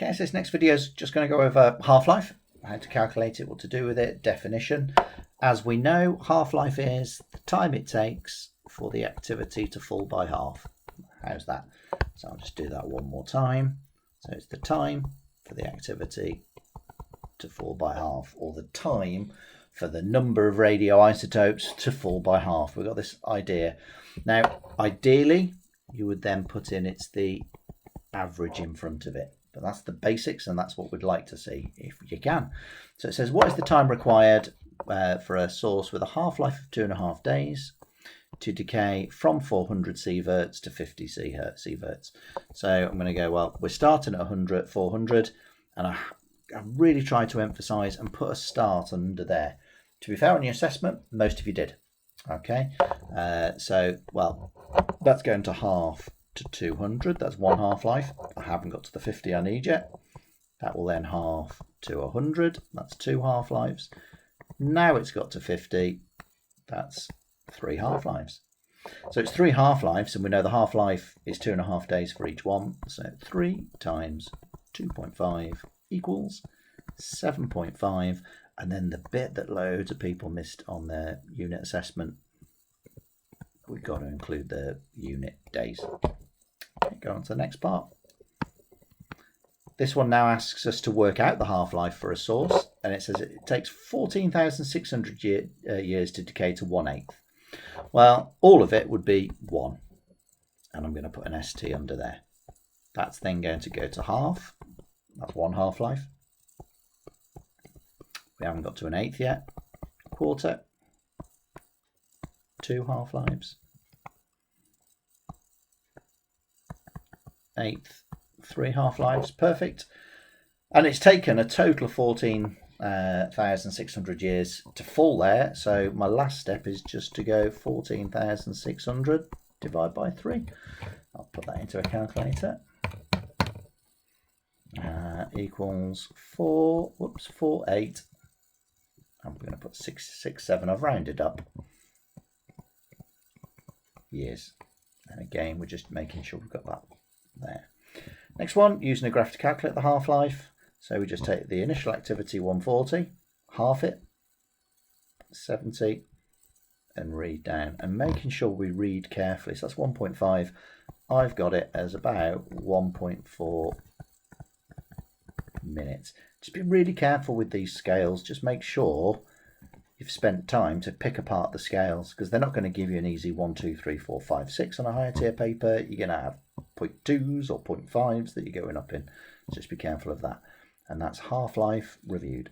Okay, so this next video is just going to go over half-life, how to calculate it, what to do with it, definition. As we know, half-life is the time it takes for the activity to fall by half. How's that? So I'll just do that one more time. So it's the time for the activity to fall by half, or the time for the number of radioisotopes to fall by half. We've got this idea. Now, ideally, you would then put in it's the average in front of it. But that's the basics, and that's what we'd like to see if you can. So it says, what is the time required for a source with a half-life of 2.5 days to decay from 400 sieverts to 50 sieverts? So I'm going to go, well, we're starting at 100, 400, and I really try to emphasize and put a start under there. To be fair, on your assessment, most of you did. Okay, so, well, that's going to half to 200. That's one half-life. I haven't got to the 50 I need yet. That will then half to 100. That's 2 half-lives. Now it's got to 50. That's 3 half-lives. So it's 3 half-lives, and we know the half-life is 2.5 days for each one. So 3 times 2.5 equals 7.5. And then the bit that loads of people missed on their unit assessment, we've got to include the unit days. Okay, go on to the next part. This one now asks us to work out the half-life for a source, and it says it takes 14,600 years to decay to 1/8. Well, all of it would be 1, and I'm going to put an ST under there. That's then going to go to half. That's 1 half-life. We haven't got to 1/8 yet. Quarter, 2 half-lives. 1/8, 3 half-lives. Perfect. And it's taken a total of 14,600 years to fall there. So my last step is just to go 14,600 divided by 3. I'll put that into a calculator. Equals 4.8. I'm going to put 667. I've rounded up years. And again, we're just making sure we've got that there. Next one, using a graph to calculate the half-life. So we just take the initial activity 140, half it, 70, and read down. And making sure we read carefully. So that's 1.5. I've got it as about 1.4 minutes. Just be really careful with these scales. Just make sure you've spent time to pick apart the scales, because they're not going to give you an easy 1, 2, 3, 4, 5, 6 on a higher tier paper. You're going to have 0.2s or 0.5s that you're going up in. Just be careful of that. And that's half-life reviewed.